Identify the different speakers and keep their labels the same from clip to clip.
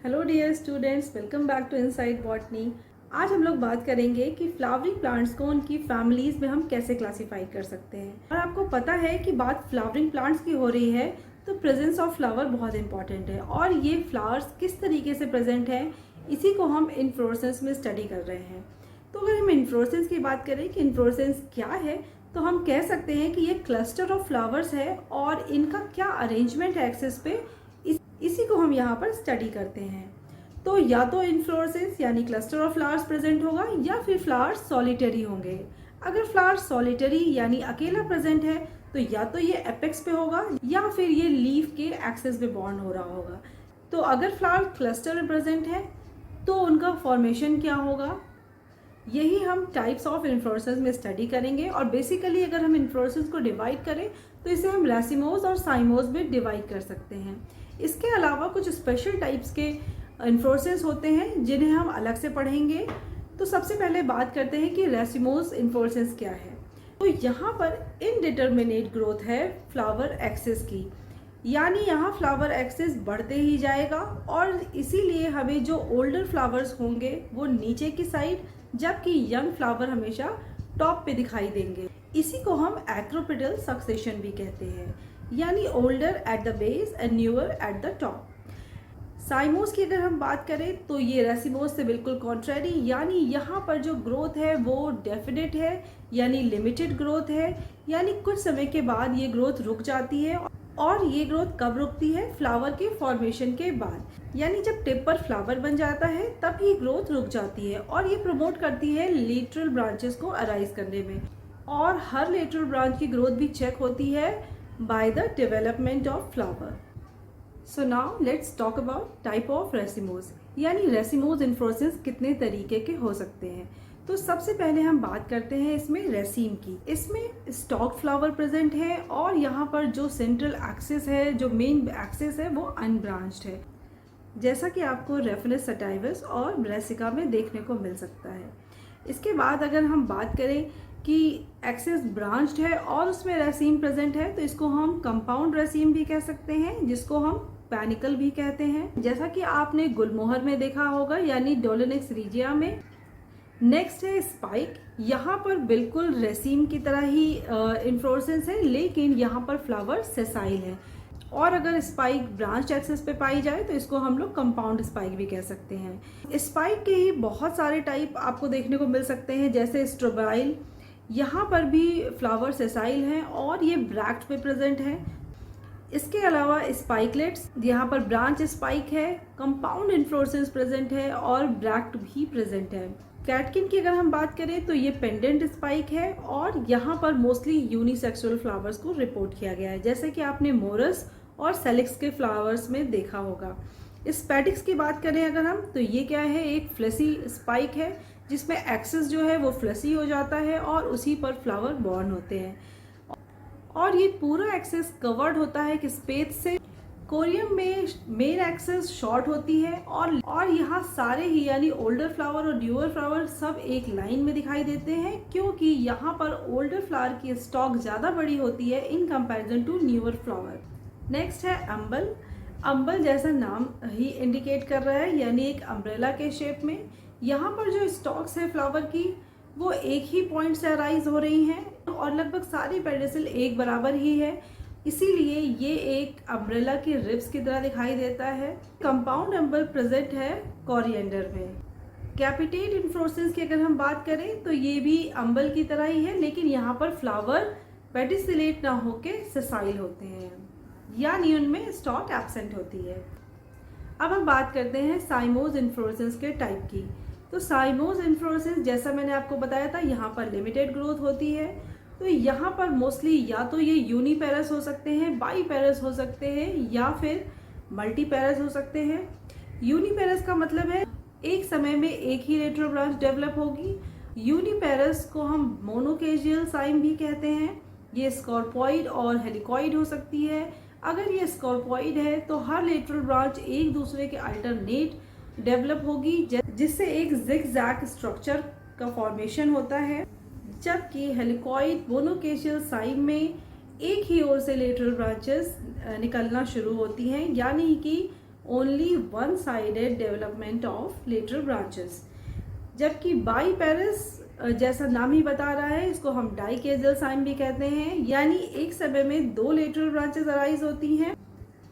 Speaker 1: Hello dear students, welcome back to inside botany. आज हम लोग बात करेंगे कि फ्लावरिंग प्लांट्स को उनकी फैमिलीज में हम कैसे क्लासिफाई कर सकते हैं। और आपको पता है कि बात फ्लावरिंग प्लांट्स की हो रही है तो प्रेजेंस ऑफ फ्लावर बहुत इंपॉर्टेंट है और ये फ्लावर्स किस तरीके से प्रेजेंट है इसी को हम इन्फ्लोरेसेंस में स्टडी कर रहे हैं। तो अगर हम इन्फ्लोरेसेंस की बात करें कि इन्फ्लोरेसेंस क्या है तो हम कह सकते हैं कि ये क्लस्टर ऑफ फ्लावर्स है और इनका क्या अरेंजमेंट है एक्सेस पे, इसी को हम यहाँ पर स्टडी करते हैं। तो या तो इन्फ्लोरेसेंस यानी क्लस्टर ऑफ फ्लावर्स प्रेजेंट होगा या फिर फ्लावर्स सॉलिटरी होंगे। अगर फ्लावर्स सॉलिटरी यानी अकेला प्रेजेंट है तो या तो ये एपेक्स पे होगा या फिर ये लीफ के एक्सेस पे बॉन्ड हो रहा होगा। तो अगर फ्लावर क्लस्टर में प्रेजेंट है तो उनका फॉर्मेशन क्या होगा, यही हम टाइप्स ऑफ इन्फ्लोरेसेंस में स्टडी करेंगे। और बेसिकली अगर हम इन्फ्लोरेसेंस को डिवाइड करें तो इसे हम रैसिमोस और साइमोस में डिवाइड कर सकते हैं। इसके अलावा कुछ स्पेशल टाइप्स के इन्फ्लोरेसेंस होते हैं जिन्हें हम अलग से पढ़ेंगे। तो सबसे पहले बात करते हैं कि रैसिमोस इन्फ्लोरेसेंस क्या है। तो यहाँ पर इनडिटर्मिनेट ग्रोथ है फ्लावर एक्सेस की, यानी यहाँ फ्लावर एक्सेस बढ़ते ही जाएगा और इसीलिए हमें जो ओल्डर फ्लावर्स होंगे वो नीचे की साइड, जबकि यंग फ्लावर हमेशा टॉप पे दिखाई देंगे। इसी को हम एक्रोपिडल सक्सेशन भी कहते हैं, यानी older at the base and newer at the top. साइमोस की अगर हम बात करें तो ये रैसिमोस से बिल्कुल कॉन्ट्रेरी, यानी यहाँ पर जो ग्रोथ है वो डेफिनेट है यानी लिमिटेड ग्रोथ है, यानी कुछ समय के बाद ये ग्रोथ रुक जाती है। और ये ग्रोथ कब रुकती है? फ्लावर के फॉर्मेशन के बाद, यानी जब टिप पर फ्लावर बन जाता है तब ये ग्रोथ रुक जाती है और ये प्रमोट करती है लेटरल ब्रांचेस को अराइज करने में। और हर लेटरल ब्रांच की ग्रोथ भी चेक होती है by the development of flower. So now let's talk about type of racemose, यानी रेसिमोस इन्फ्लोरेसेंस कितने तरीके के हो सकते हैं। तो सबसे पहले हम बात करते हैं इसमें रेसीम की। इसमें स्टॉक फ्लावर प्रेजेंट है और यहाँ पर जो सेंट्रल एक्सिस है, जो मेन एक्सिस है, वो अनब्रांच्ड है, जैसा कि आपको रेफिनस सटाइवस और ब्रेसिका में देखने को मिल सकता है। इसके बाद अगर हम बात करें कि एक्सेस ब्रांच्ड है और उसमें रेसीम प्रेजेंट है तो इसको हम कंपाउंड रेसीम भी कह सकते हैं, जिसको हम पैनिकल भी कहते हैं, जैसा कि आपने गुलमोहर में देखा होगा यानी डोलोनिक्स रीजिया में। नेक्स्ट है स्पाइक। यहाँ पर बिल्कुल रेसीम की तरह ही इन्फ्लोरेसेंस है, लेकिन यहाँ पर फ्लावर सेसाइल है। और अगर स्पाइक ब्रांच एक्सेस पे पाई जाए तो इसको हम लोग कंपाउंड स्पाइक भी कह सकते हैं। स्पाइक के ही बहुत सारे टाइप आपको देखने को मिल सकते हैं, जैसे स्ट्रोबाइल। यहाँ पर भी फ्लावर सेसाइल है और ये ब्रैक्ट पे प्रेजेंट है। इसके अलावा स्पाइकलेट्स, यहाँ पर ब्रांच स्पाइक है, कंपाउंड इन्फ्लोरेसेंस प्रेजेंट है और ब्रैक्ट भी प्रेजेंट है। कैटकिन की अगर हम बात करें तो ये पेंडेंट स्पाइक है और यहाँ पर मोस्टली यूनिसेक्सुअल फ्लावर्स को रिपोर्ट किया गया है, जैसे कि आपने मोरस और सेलिक्स के फ्लावर्स में देखा होगा। स्पैटिक्स की बात करें अगर हम तो ये क्या है, एक फ्लेसी स्पाइक है जिसमें एक्सेस जो है वो फ्लेसी हो जाता है और उसी पर फ्लावर बॉर्न होते हैं। और ये पूरा एक्सेस कवर्ड होता है कि स्पेस से। कोरियम में मेन एक्सेस शॉर्ट होती है और यहाँ सारे ही यानी ओल्डर फ्लावर और न्यूअर फ्लावर सब एक लाइन में दिखाई देते हैं, क्योंकि यहाँ पर ओल्डर फ्लावर की स्टॉक ज़्यादा बड़ी होती है in comparison to newer flower. Next है अम्बल। अम्बल जैसा नाम ही इंडिकेट कर रहा है, यानी एक अम्ब्रेला के शेप में। यहाँ पर जो स्टॉक्स है फ्लावर की वो एक ही पॉइंट से अराइज हो रही हैं और लगभग सारी पेडिसल एक बराबर ही है, इसीलिए ये एक अम्ब्रेला के रिब्स की तरह दिखाई देता है। कंपाउंड अम्बल प्रेजेंट है कोरिएंडर में। कैपिटेट इन्फ्लोरेसेंस की अगर हम बात करें तो ये भी अम्बल की तरह ही है, लेकिन यहाँ पर फ्लावर पेडिसिलेट ना होके सेसाइल होते हैं, यानी उनमें स्टॉक एब्सेंट होती है। अब हम बात करते हैं साइमोस इन्फ्लोरेसेंस के टाइप की। तो साइमोस इन्फ्लोरेसेंस जैसा मैंने आपको बताया था, यहाँ पर लिमिटेड ग्रोथ होती है। तो यहाँ पर मोस्टली या तो ये यूनिपेरस हो सकते हैं, बाईपेरस हो सकते हैं या फिर मल्टीपेरस हो सकते हैं। यूनिपेरस का मतलब है एक समय में एक ही लेटरल ब्रांच डेवलप होगी। यूनिपेरस को हम मोनोकेजियल साइम भी कहते हैं। ये स्कॉर्पॉइड और हेलिकॉइड हो सकती है। अगर ये स्कॉर्पॉइड है तो हर लेटरल ब्रांच एक दूसरे के अल्टरनेट डेवलप होगी, जिससे एक जिगजैग स्ट्रक्चर का फॉर्मेशन होता है, जबकि हेलिकॉइड मोनोकेशियल साइम में एक ही ओर से लेटरल ब्रांचेस निकलना शुरू होती हैं, यानी कि only one sided development of lateral branches. जबकि बाईपेरस जैसा नाम ही बता रहा है, इसको हम डाइकेजल साइम भी कहते हैं, यानी एक समय में दो लेटरल ब्रांचेस अराइज होती हैं।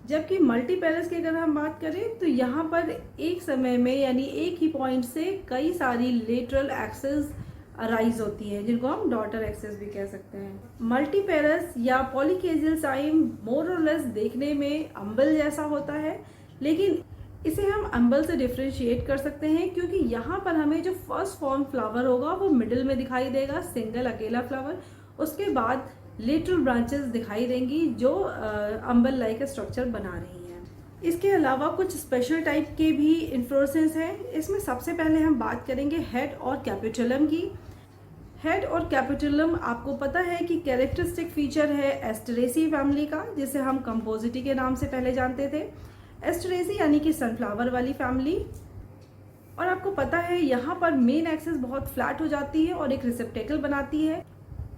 Speaker 1: जबकि मल्टीपेरस की अगर हम बात करें तो यहाँ पर एक समय में यानी एक ही पॉइंट से कई सारी लेटरल एक्सेस अराइज होती है, जिनको हम डॉटर एक्सेस भी कह सकते हैं। मल्टीपेरस या पॉलीकेजियल साइम मोर और लेस देखने में अम्बल जैसा होता है, लेकिन इसे हम अम्बल से डिफ्रेंशिएट कर सकते हैं, क्योंकि यहाँ पर हमें जो फर्स्ट फॉर्म फ्लावर होगा वो मिडिल में दिखाई देगा, सिंगल अकेला फ्लावर। उसके बाद लेटरल ब्रांचेस दिखाई देंगी जो अम्बल लाइक स्ट्रक्चर बना रही हैं। इसके अलावा कुछ स्पेशल टाइप के भी इन्फ्लोरेसेंस हैं। इसमें सबसे पहले हम बात करेंगे हेड और कैपिटुलम की। हेड और कैपिटुलम आपको पता है कि कैरेक्टरिस्टिक फीचर है एस्टरेसी फैमिली का, जिसे हम कंपोजिटी के नाम से पहले जानते थे। एस्टरेसी यानी कि सनफ्लावर वाली फैमिली। और आपको पता है यहाँ पर मेन एक्सिस बहुत फ्लैट हो जाती है और एक रिसेप्टेकल बनाती है,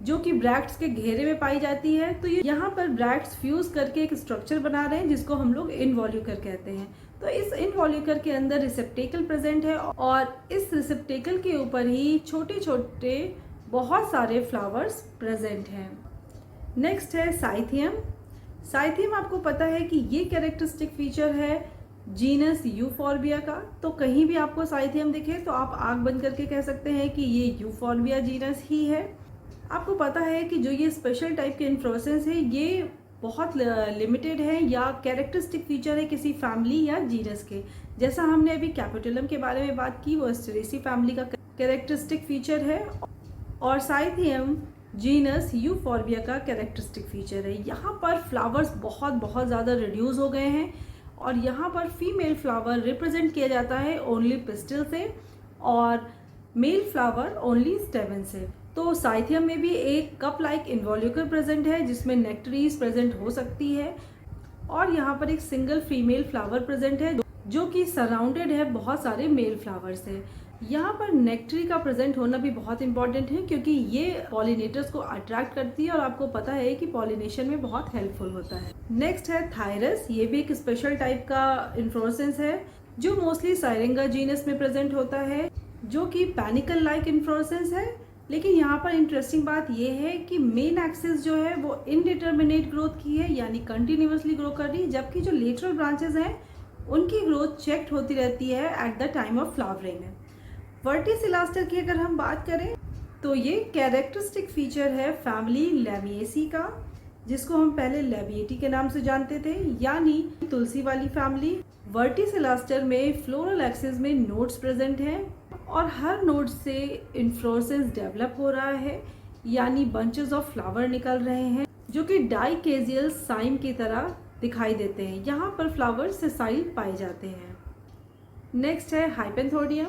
Speaker 1: जो कि ब्रैक्ट्स के घेरे में पाई जाती है। तो यहाँ पर ब्रैक्ट्स फ्यूज करके एक स्ट्रक्चर बना रहे हैं, जिसको हम लोग इनवॉल्यूकर कहते हैं। तो इस इनवॉल्यूकर के अंदर रिसेप्टेकल प्रेजेंट है और इस रिसेप्टेकल के ऊपर ही छोटे छोटे बहुत सारे फ्लावर्स प्रेजेंट हैं। नेक्स्ट है साइथियम। साइथियम आपको पता है कि ये कैरेक्टरिस्टिक फीचर है जीनस यूफॉर्बिया का। तो कहीं भी आपको साइथियम दिखे तो आप आंख बंद करके कह सकते हैं कि ये यूफॉर्बिया जीनस ही है। आपको पता है कि जो ये स्पेशल टाइप के इन्फ्लोरेसेंस है ये बहुत लिमिटेड है या कैरेक्टरिस्टिक फीचर है किसी फैमिली या जीनस के। जैसा हमने अभी कैपिटुलम के बारे में बात की, वो एस्टरेसी फैमिली का कैरेक्टरिस्टिक फीचर है और साइथियम जीनस यूफॉर्बिया का कैरेक्टरिस्टिक फीचर है। यहाँ पर फ्लावर्स बहुत ज़्यादा रिड्यूस हो गए हैं और यहाँ पर फीमेल फ्लावर रिप्रेजेंट किया जाता है ओनली पिस्टल से और मेल फ्लावर ओनली स्टेमन से। तो साइथियम में भी एक कप लाइक इन्वॉल्यूकर प्रेजेंट है, जिसमें नेक्टरीज प्रेजेंट हो सकती है और यहाँ पर एक सिंगल फीमेल फ्लावर प्रेजेंट है, जो कि सराउंडेड है बहुत सारे मेल फ्लावर से। यहाँ पर नेक्टरी का प्रेजेंट होना भी बहुत इंपॉर्टेंट है, क्योंकि ये पॉलिनेटर्स को अट्रैक्ट करती है और आपको पता है कि पॉलिनेशन में बहुत हेल्पफुल होता है। नेक्स्ट है थायरस। ये भी एक स्पेशल टाइप का इन्फ्लोरेसेंस है, जो मोस्टली साइरेंगा जीनस में प्रेजेंट होता है, जो कि पैनिकल लाइक इन्फ्लोरेसेंस है। लेकिन यहाँ पर इंटरेस्टिंग बात यह है कि मेन एक्सिस जो है वो इनडिटर्मिनेट ग्रोथ की है, यानी कंटिन्यूसली ग्रो कर रही है, जबकि जो लेटरल ब्रांचेस हैं उनकी ग्रोथ चेक्ड होती रहती है at the time of flowering. Verticillaster की अगर हम बात करें तो ये कैरेक्टरिस्टिक फीचर है फैमिली लैमिएसी का, जिसको हम पहले लैबिएटी के नाम से जानते थे, यानी तुलसी वाली फैमिली। वर्टिसिलास्टर में फ्लोरल एक्सिस में नोड्स प्रेजेंट हैं और हर नोड से इन्फ्लोरेसेंस डेवलप हो रहा है, यानी बंचेस ऑफ फ्लावर निकल रहे हैं, जो कि डाइकेजियल साइम की तरह दिखाई देते हैं। यहाँ पर फ्लावर सेसाइल पाए जाते हैं। नेक्स्ट है हाइपेंथोडियम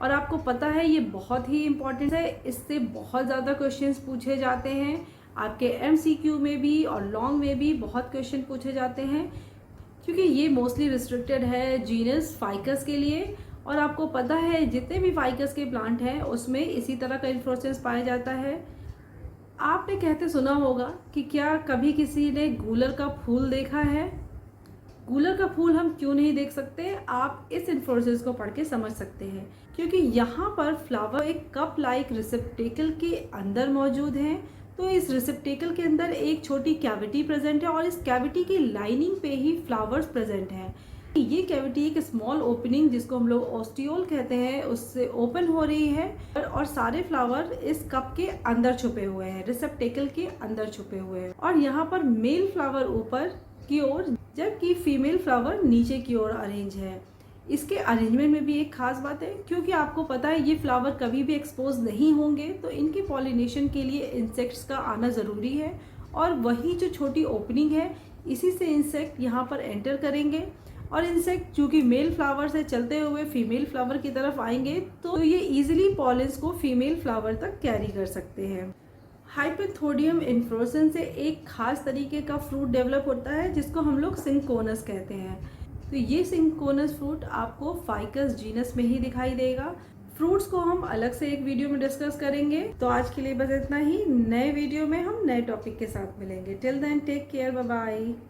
Speaker 1: और आपको पता है ये बहुत ही इम्पोर्टेंट है, इससे बहुत ज़्यादा क्वेश्चंस पूछे जाते हैं। आपके एमसीक्यू में भी और लॉन्ग में भी बहुत क्वेश्चन पूछे जाते हैं, क्योंकि ये मोस्टली रिस्ट्रिक्टेड है जीनस फाइकस के लिए। और आपको पता है जितने भी फाइकस के प्लांट हैं उसमें इसी तरह का इन्फ्लोरेसेंस पाया जाता है। आपने कहते सुना होगा कि क्या कभी किसी ने गूलर का फूल देखा है? गूलर का फूल हम क्यों नहीं देख सकते, आप इस इन्फ्लोरेसेंस को पढ़ के समझ सकते हैं, क्योंकि यहाँ पर फ्लावर एक कप लाइक रिसेप्टेकल के अंदर मौजूद है। तो इस रिसेप्टेकल के अंदर एक छोटी कैविटी प्रेजेंट है और इस कैविटी की लाइनिंग पे ही फ्लावर्स प्रेजेंट हैं। ये कैविटी एक स्मॉल ओपनिंग, जिसको हम लोग ओस्टियोल कहते हैं, उससे ओपन हो रही है और सारे फ्लावर इस कप के अंदर छुपे हुए हैं, रिसेप्टेकल के अंदर छुपे हुए हैं। और यहाँ पर मेल फ्लावर ऊपर की ओर जबकि फीमेल फ्लावर नीचे की ओर अरेंज है। इसके अरेंजमेंट में भी एक खास बात है, क्योंकि आपको पता है ये फ्लावर कभी भी एक्सपोज नहीं होंगे, तो इनके पॉलिनेशन के लिए इंसेक्ट्स का आना ज़रूरी है और वही जो छोटी ओपनिंग है इसी से इंसेक्ट यहाँ पर एंटर करेंगे और इंसेक्ट चूँकि मेल फ्लावर से चलते हुए फीमेल फ्लावर की तरफ आएंगे तो ये ईजिली पॉलिन्स को फीमेल फ्लावर तक कैरी कर सकते हैं। हाइपेंथोडियम इन्फ्लोरेसेंस से एक खास तरीके का फ्रूट डेवलप होता है, जिसको हम लोग सिंकोनस कहते हैं। तो ये सिंकोनस फ्रूट आपको फाइकस जीनस में ही दिखाई देगा। फ्रूट्स को हम अलग से एक वीडियो में डिस्कस करेंगे। तो आज के लिए बस इतना ही। नए वीडियो में हम नए टॉपिक के साथ मिलेंगे। Till then take care, bye bye.